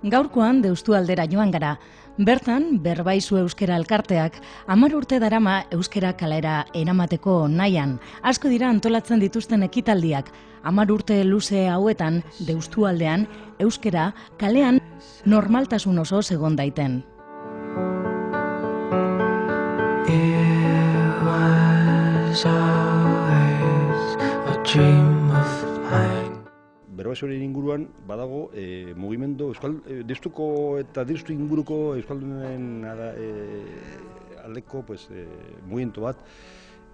Gaurkoan Deustu aldera joan gara. Bertan, Berbaizu Euskera Elkarteak 10 urte darama euskera kalera eramateko nahian. Asko dira antolatzen dituzten ekitaldiak. 10 urte luze hauetan, Deustu aldean, euskera kalean normaltasun osoz egon daiten. It was always a dream of mine. Berbaizuaren inguruan badago mugimendu deustuko eta deustu inguruko euskaldunen aldeko mugimendu bat,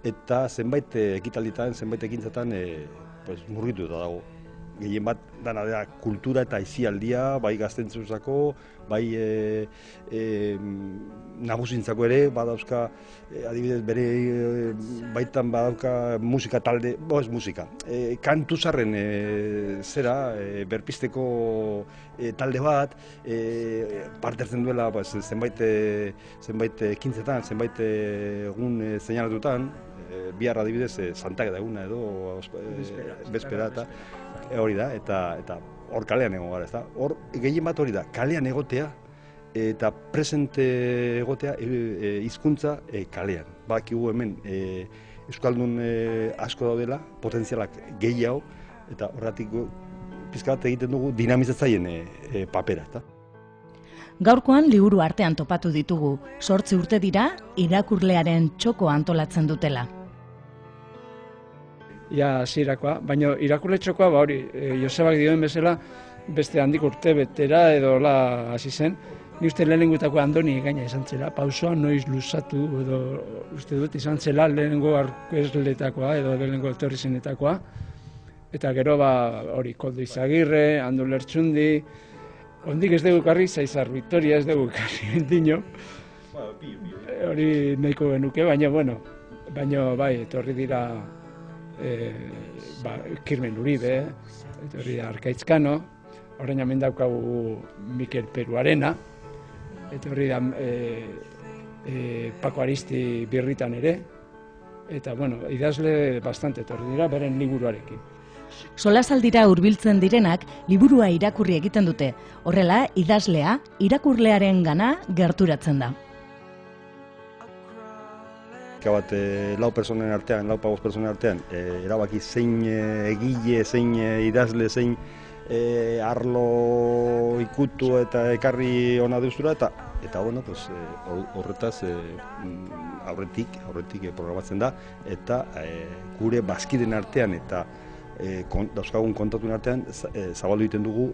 eta zenbait ekitalditan, zenbait ekintzatan murgituta dago. Gehien bat dana da kultura eta aisialdia, bai gaztentzuzako, bai nagusintzako ere, badauzka adibidez bere baitan badauka musika talde, ez musika, kantu zarren berpisteko talde bat, parte hartzen duela zenbait ekintzetan, zenbait egun seinalatutan, bihar adibidez Santa eguna edo bezpera eta hori da, eta hor kalean egon gara, ezta? Hor gehien bat hori da, kalean egotea eta presente egotea hizkuntza kalean. Badakigu hemen euskaldun asko daudela, potentzialak gehiago, eta horretik pizka bat egiten dugu dinamizatzaileen papera, ezta? Gaurkoan liburu artean topatu ditugu. 8 urte dira irakurlearen txoko antolatzen dutela. Hasierakoa, baina irakurle txokoa, hori, Josebak dioen bezala, beste handik urte betera edo hasi zen. Ni uste lehenengutako Andoni gaina izan zela, pausoa noiz luzatu edo uste dut izan zela lehenengo aurkezletakoa edo lehenengo etorri zenetakoa. Eta gero hori Koldo Izagirre, Andu Lertxundi, ondik ez dugu karri, Zaizar Victoria ez dugu karri dino. Hori nahiko genuke, baina bai, etorri dira Kirmen Uribe, etorri da Arkaitzkano, orain hemen daukagu Mikel Peruarena, etorri da Paco Aristi Birritan ere, eta idazle bastante etorri dira beren liburuarekin. Solasaldira hurbiltzen direnak liburua irakurri egiten dute. Horrela, idazlea irakurlearen gana gerturatzen da. Bat, lau personen artean, lau pagos personen artean, erabaki zein egile, zein idazle, zein arlo ikutu eta ekarri ona deustura, eta horretaz aurretik programatzen da, eta gure bazkiden artean eta dauzkagun kontatuen artean zabaldu egiten dugu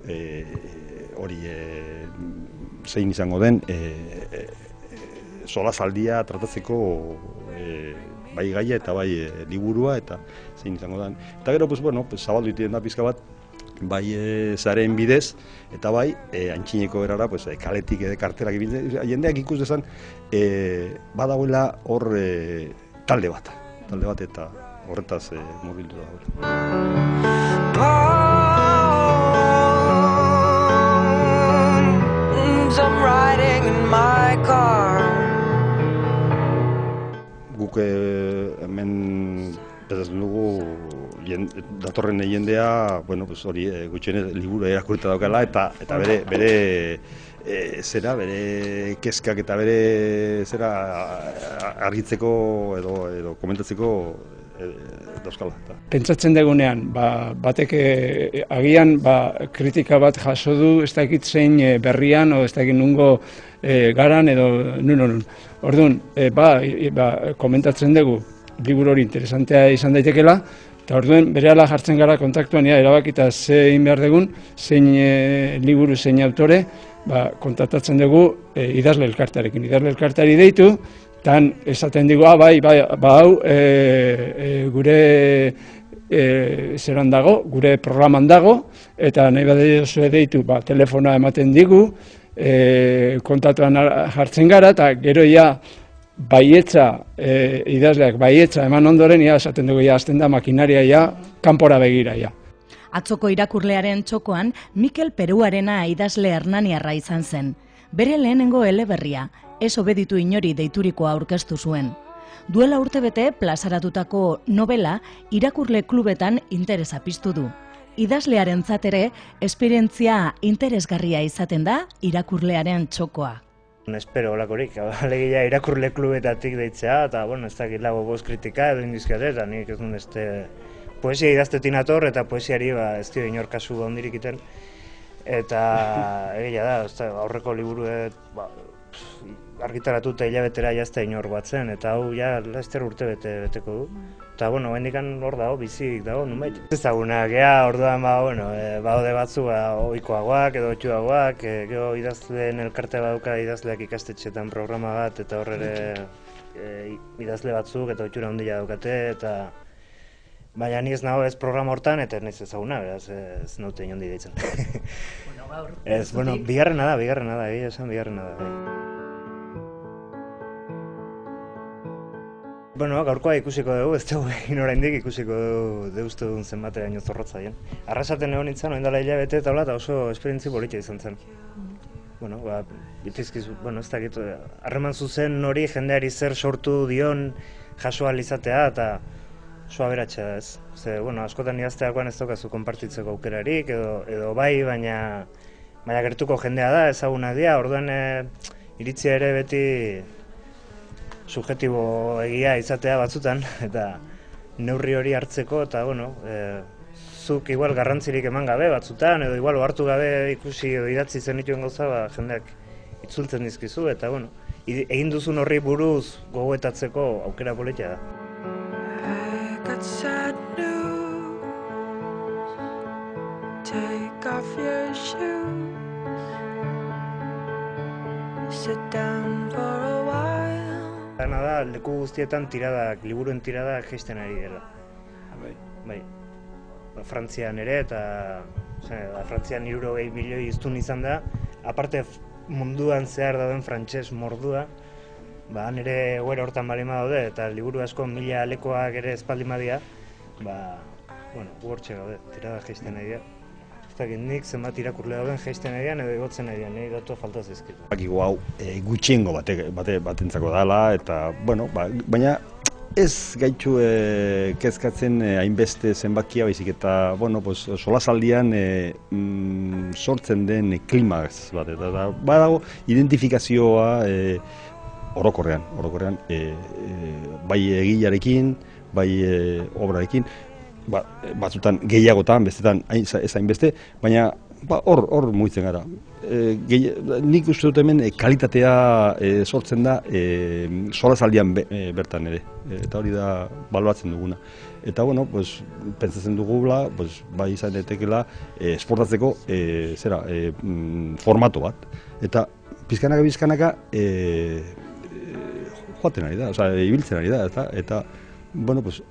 hori zein izango den solasaldia tratatzeko bai gaia eta bai liburua eta zein izango den. Eta gero, zabaldu egiten da pizka bat, bai zaren bidez, eta bai antxineko erara kaletik kartelak ibiltzen, jendeak ikus dezan badagoela hor talde bat eta horretaz murgildu da. I'm riding in my car. Guk hemen pentsatzen dugu datorren jendea, hori gutxienez liburu irakurrita daukala eta bere kezkak eta bere argitzeko edo komentatzeko dauzkala. Pentsatzen dugunean, batek agian kritika bat jaso du, ez dakit zein berrian, o ez dakit nungo garan edo nun. Orduan, komentatzen dugu, liburu hori interesantea izan daitekela, eta orduan berehala jartzen gara kontaktuan, erabakita zein behar dugun, zein liburu, zein autore, kontaktatzen dugu idazle elkartearekin. Idazle elkarteari deitu, tan esaten digu, hau, gure zeran dago, gure programan dago, eta nahi badaiozue deitu, telefonoa ematen digu, kontatuan jartzen gara, eta gero baietza, idazleak baietza eman ondoren, esaten dugu, azten da makinaria, kanpora begira. Atzoko irakurlearen txokoan, Mikel Peruarena idazle hernaniarra izan zen. Bere lehenengo eleberria, ez obeditu inori deiturikoa aurkeztu zuen. Duela urtebete plazaratutako novela irakurle klubetan interesa piztu du. idazlearentzat ere esperientzia interesgarria izaten da irakurlearen txokoa. Espero olakorik, alegia irakurle klubetatik deitzea, eta, bueno, ez dakit lago goz kritika edo indizkate, eta nik ez duen poesia idaztetin ator, eta poesiari ez dio inor kasu ondirik iten. Eta egia da, aurreko liburuet argitaratu eta hilabetera jazta inor batzen, eta hau ja laster urte beteko du. Eta, bueno, hendikan hor dago, bizik dago, nunbait. Ezagunak, orduan, baude batzu, ohikoagoak edo otxuagoak, gero idazleen elkarte baduka idazleak ikastetxetan programa bat, eta hor ere idazle batzuk eta otxura handia daukate, eta baina ni ez nago ez programa hortan, eta naiz ezaguna, beraz ez naute inondi deitzen. Bigarrena da, esan bigarrena da. Gaurkoa ikusiko dugu, ez dugu egin oraindik ikusiko deustu duen zenbateraino zorrotza dian. Arrasaten egon nintzen, oindala hilabete eta oso esperientzi politia izan zen. Bitizkizu, ez dakit, harreman zuzen hori jendeari zer sortu dion jaso ahal izatea eta oso aberatsa da ez. Askotan idazteakoan ez daukazu konpartitzeko aukerarik edo bai, baina gertuko jendea da, ezagunak dira, orduan iritzia ere beti subjektibo egia izatea batzutan, eta neurri hori hartzeko, eta, zuk igual garrantzirik eman gabe batzutan, edo igual ohartu gabe ikusi edo idatzi zenituen gauza, jendeak itzultzen dizkizu, eta, egin duzun horri buruz gogoetatzeko aukera politia da. I got sad news. Take off your shoes. Sit down for a while. Dana da, leku guztietan liburuen tiradak jaisten ari dela. Bai. Frantzian ere, eta Frantzian 60 milioi hiztun izan da, aparte munduan zehar dauden frantses mordua, han ere egoera hortan balima daude, eta liburu asko 1000 alekoak ere espaldin badia, uortxe gaude, tirada jaisten ari dira. Nik zenbat irakurle dauden jaisten ari edo igotzen ari dira, nire datu falta zizkitu. Bakigu hau gutxiengo batentzako dela, eta, baina ez gaitu kezkatzen hainbeste zenbakia baizik eta, solasaldian sortzen den klimaz bat, eta badago identifikazioa orokorrean, bai egilarekin, bai obrarekin, batzutan gehiagotan, bestetan ez hainbeste, baina hor mugitzen gara. Nik uste dut hemen kalitatea sortzen da solasaldian bertan ere, eta hori da baloratzen duguna. Eta, pentsatzen dugula, bai izan daitekeela esportatzeko formato bat. Eta pizkanaka joaten ari da, ibiltzen ari da, eta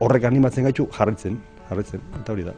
horrek animatzen gaitu jarraitzen, eta hori da.